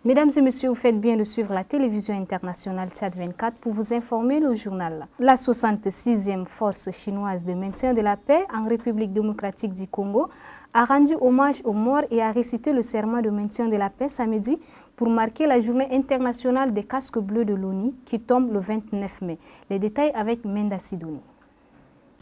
Mesdames et messieurs, vous faites bien de suivre la télévision internationale Tchad 24 pour vous informer le journal. La 66e force chinoise de maintien de la paix en République démocratique du Congo a rendu hommage aux morts et a récité le serment de maintien de la paix samedi pour marquer la journée internationale des casques bleus de l'ONU qui tombe le 29 mai. Les détails avec Menda Sidouni.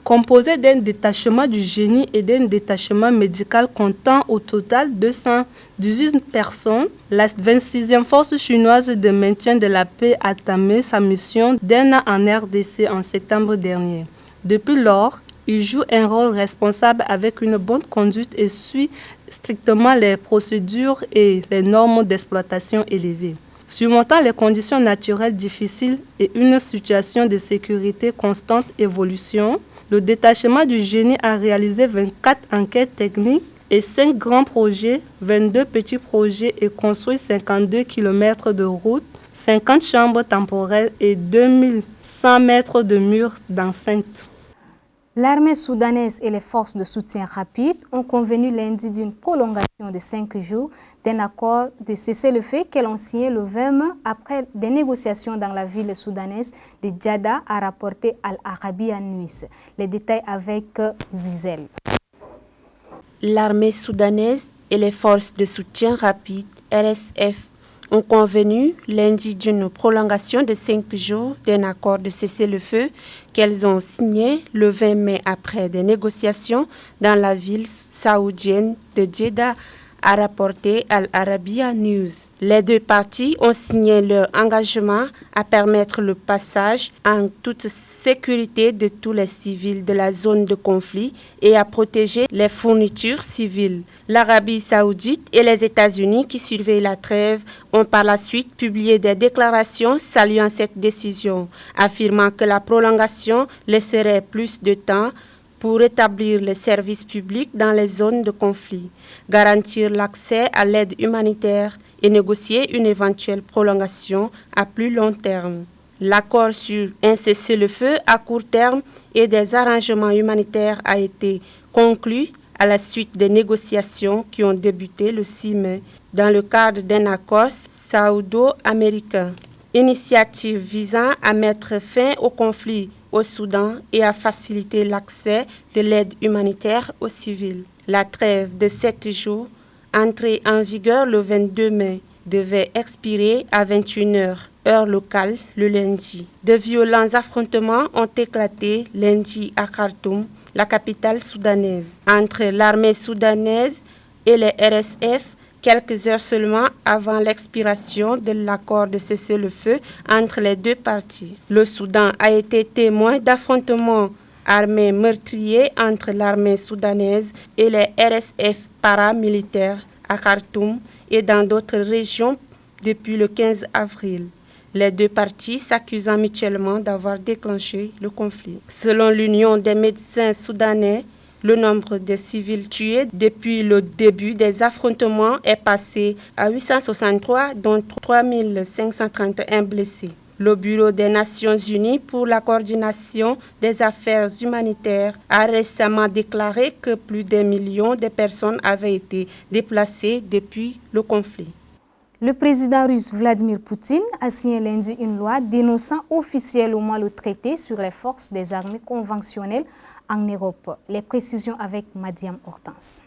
Composé d'un détachement du génie et d'un détachement médical comptant au total 218 personnes, la 26e force chinoise de maintien de la paix a entamé sa mission d'un an en RDC en septembre dernier. Depuis lors, il joue un rôle responsable avec une bonne conduite et suit strictement les procédures et les normes d'exploitation élevées. Surmontant les conditions naturelles difficiles et une situation de sécurité constante évolution, le détachement du génie a réalisé 24 enquêtes techniques et 5 grands projets, 22 petits projets et construit 52 km de routes, 50 chambres temporaires et 2100 mètres de murs d'enceinte. L'armée soudanaise et les forces de soutien rapide ont convenu lundi d'une prolongation de 5 jours d'un accord de cessez-le-feu qu'elles ont signé le 20 mai après des négociations dans la ville soudanaise de Djeddah, a rapporté Al-Arabiya News. Les détails avec Zizel. L'armée soudanaise et les forces de soutien rapide RSF ont convenu lundi d'une prolongation de 5 jours d'un accord de cessez-le-feu qu'elles ont signé le 20 mai après des négociations dans la ville saoudienne de Djeddah, a rapporté Al-Arabiya News. Les deux parties ont signé leur engagement à permettre le passage en toute sécurité de tous les civils de la zone de conflit et à protéger les fournitures civiles. L'Arabie saoudite et les États-Unis qui surveillent la trêve ont par la suite publié des déclarations saluant cette décision, affirmant que la prolongation laisserait plus de temps pour rétablir les services publics dans les zones de conflit, garantir l'accès à l'aide humanitaire et négocier une éventuelle prolongation à plus long terme. L'accord sur un cessez-le-feu à court terme et des arrangements humanitaires a été conclu à la suite des négociations qui ont débuté le 6 mai dans le cadre d'un accord saoudo-américain. Initiative visant à mettre fin au conflit au Soudan et à faciliter l'accès de l'aide humanitaire aux civils. La trêve de 7 jours, entrée en vigueur le 22 mai, devait expirer à 21h, heure locale, le lundi. De violents affrontements ont éclaté lundi à Khartoum, la capitale soudanaise, entre l'armée soudanaise et les RSF, quelques heures seulement avant l'expiration de l'accord de cessez-le-feu entre les deux parties. Le Soudan a été témoin d'affrontements armés meurtriers entre l'armée soudanaise et les RSF paramilitaires à Khartoum et dans d'autres régions depuis le 15 avril. Les deux parties s'accusant mutuellement d'avoir déclenché le conflit. Selon l'Union des médecins soudanais, le nombre de civils tués depuis le début des affrontements est passé à 863, dont 3531 blessés. Le Bureau des Nations Unies pour la coordination des affaires humanitaires a récemment déclaré que plus d'1 million de personnes avaient été déplacées depuis le conflit. Le président russe Vladimir Poutine a signé lundi une loi dénonçant officiellement le traité sur les forces des armées conventionnelles en Europe. Les précisions avec Madiam Hortense.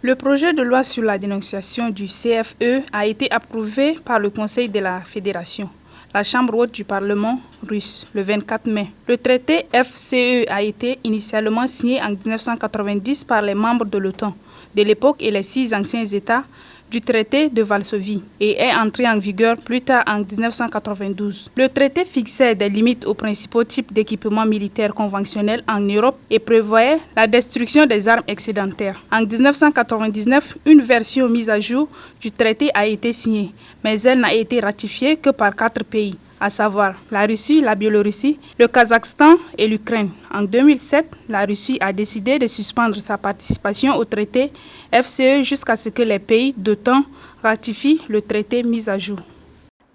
Le projet de loi sur la dénonciation du CFE a été approuvé par le Conseil de la Fédération, la Chambre haute du Parlement russe, le 24 mai. Le traité FCE a été initialement signé en 1990 par les membres de l'OTAN de l'époque et les 6 anciens États du traité de Varsovie et est entré en vigueur plus tard en 1992. Le traité fixait des limites aux principaux types d'équipements militaires conventionnels en Europe et prévoyait la destruction des armes excédentaires. En 1999, une version mise à jour du traité a été signée, mais elle n'a été ratifiée que par 4 pays, à savoir la Russie, la Biélorussie, le Kazakhstan et l'Ukraine. En 2007, la Russie a décidé de suspendre sa participation au traité FCE jusqu'à ce que les pays d'OTAN ratifient le traité mis à jour.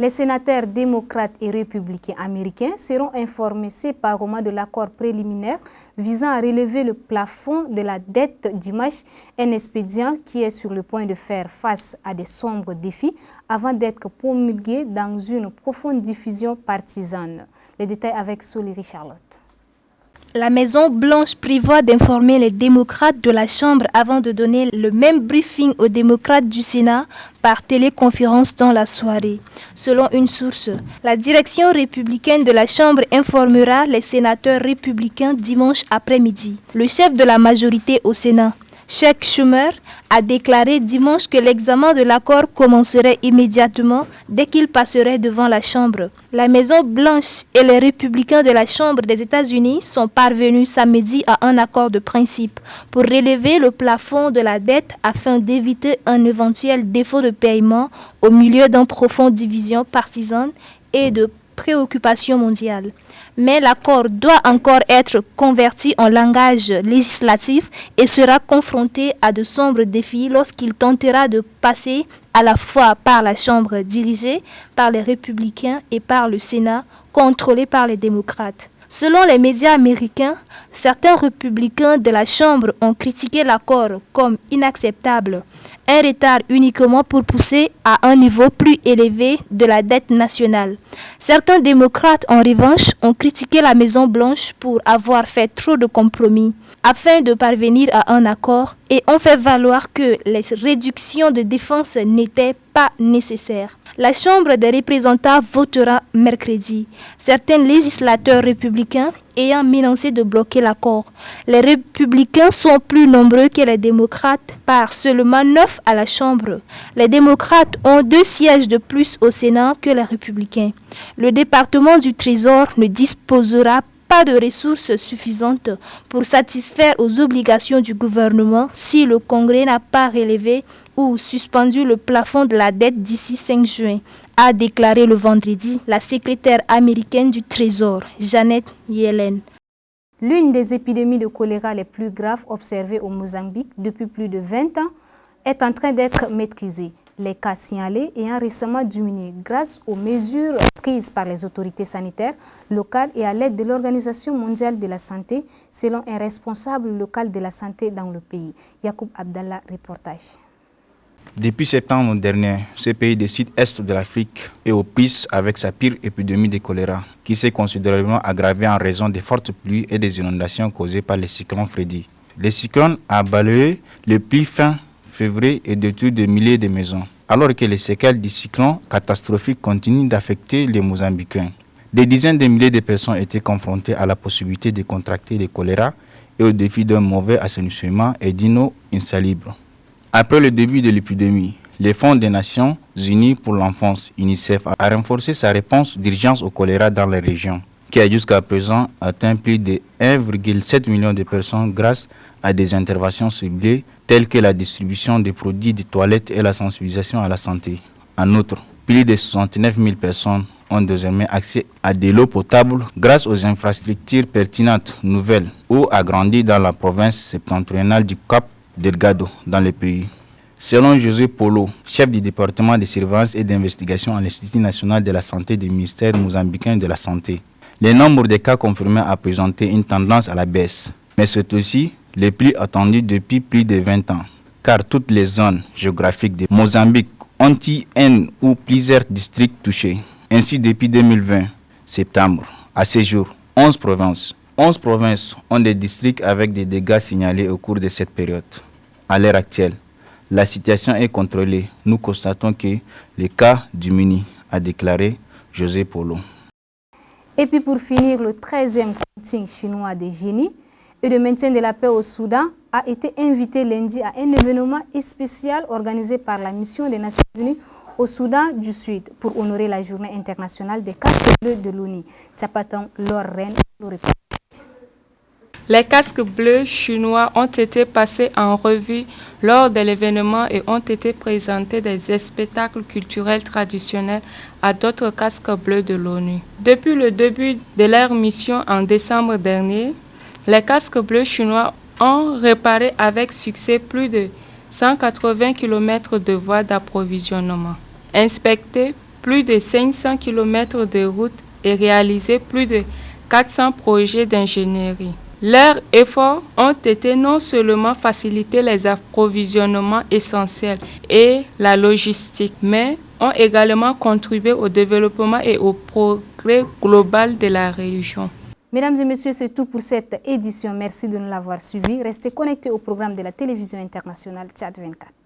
Les sénateurs démocrates et républicains américains seront informés séparément de l'accord préliminaire visant à relever le plafond de la dette du MACH, un expédient qui est sur le point de faire face à de sombres défis avant d'être promulgué dans une profonde diffusion partisane. Les détails avec Soleri Charlotte. La Maison-Blanche prévoit d'informer les démocrates de la Chambre avant de donner le même briefing aux démocrates du Sénat par téléconférence dans la soirée. Selon une source, la direction républicaine de la Chambre informera les sénateurs républicains dimanche après-midi. Le chef de la majorité au Sénat, Chuck Schumer, a déclaré dimanche que l'examen de l'accord commencerait immédiatement dès qu'il passerait devant la Chambre. La Maison-Blanche et les républicains de la Chambre des États-Unis sont parvenus samedi à un accord de principe pour relever le plafond de la dette afin d'éviter un éventuel défaut de paiement au milieu d'une profonde division partisane et de préoccupations mondiales. Mais l'accord doit encore être converti en langage législatif et sera confronté à de sombres défis lorsqu'il tentera de passer à la fois par la Chambre dirigée par les républicains et par le Sénat contrôlé par les démocrates. Selon les médias américains, certains républicains de la Chambre ont critiqué l'accord comme inacceptable, un retard uniquement pour pousser à un niveau plus élevé de la dette nationale. Certains démocrates, en revanche, ont critiqué la Maison-Blanche pour avoir fait trop de compromis afin de parvenir à un accord et ont fait valoir que les réductions de défense n'étaient pas nécessaires. La Chambre des représentants votera mercredi. Certains législateurs républicains ayant menacé de bloquer l'accord. Les républicains sont plus nombreux que les démocrates par seulement 9 à la Chambre. Les démocrates ont 2 sièges de plus au Sénat que les républicains. Le département du Trésor ne disposera pas de ressources suffisantes pour satisfaire aux obligations du gouvernement si le Congrès n'a pas relevé ou suspendu le plafond de la dette d'ici 5 juin, a déclaré le vendredi la secrétaire américaine du Trésor, Janet Yellen. L'une des épidémies de choléra les plus graves observées au Mozambique depuis plus de 20 ans est en train d'être maîtrisée. Les cas signalés ayant récemment diminué grâce aux mesures prises par les autorités sanitaires locales et à l'aide de l'Organisation mondiale de la santé, selon un responsable local de la santé dans le pays. Yacoub Abdallah, reportage. Depuis septembre dernier, ce pays du sud-est de l'Afrique est aux prises avec sa pire épidémie de choléra, qui s'est considérablement aggravée en raison des fortes pluies et des inondations causées par le cyclone Freddy. Le cyclone a balayé le plus fin février et détruit des milliers de maisons, alors que les séquelles du cyclone catastrophique continuent d'affecter les Mozambicains. Des dizaines de milliers de personnes étaient confrontées à la possibilité de contracter le choléra et au défi d'un mauvais assainissement et d'une eau insalubre. Après le début de l'épidémie, le Fonds des Nations Unies pour l'enfance, UNICEF, a renforcé sa réponse d'urgence au choléra dans les régions, qui a jusqu'à présent atteint plus de 1,7 million de personnes grâce à des interventions ciblées telles que la distribution de produits de toilettes et la sensibilisation à la santé. En outre, plus de 69 000 personnes ont désormais accès à de l'eau potable grâce aux infrastructures pertinentes nouvelles ou agrandies dans la province septentrionale du Cap Delgado dans le pays. Selon José Polo, chef du département de surveillance et d'investigation à l'Institut national de la santé du ministère mozambicain de la Santé, le nombre de cas confirmés a présenté une tendance à la baisse. Mais c'est aussi le plus attendu depuis plus de 20 ans, car toutes les zones géographiques de Mozambique ont eu un ou plusieurs districts touchés. Ainsi, depuis 2020, septembre, à ce jour, 11 provinces ont des districts avec des dégâts signalés au cours de cette période. À l'heure actuelle, la situation est contrôlée. Nous constatons que les cas diminuent, a déclaré José Polo. Et puis pour finir, le 13e meeting chinois de génie et de maintien de la paix au Soudan a été invité lundi à un événement spécial organisé par la mission des Nations Unies au Soudan du Sud pour honorer la journée internationale des casques bleus de l'ONU. Tchapaton, Laure Rennes, Les casques bleus chinois ont été passés en revue lors de l'événement et ont été présentés des spectacles culturels traditionnels à d'autres casques bleus de l'ONU. Depuis le début de leur mission en décembre dernier, les casques bleus chinois ont réparé avec succès plus de 180 km de voies d'approvisionnement, inspecté plus de 500 km de routes et réalisé plus de 400 projets d'ingénierie. Leurs efforts ont été non seulement faciliter les approvisionnements essentiels et la logistique, mais ont également contribué au développement et au progrès global de la région. Mesdames et messieurs, c'est tout pour cette édition. Merci de nous l'avoir suivi. Restez connectés au programme de la télévision internationale Tchad 24.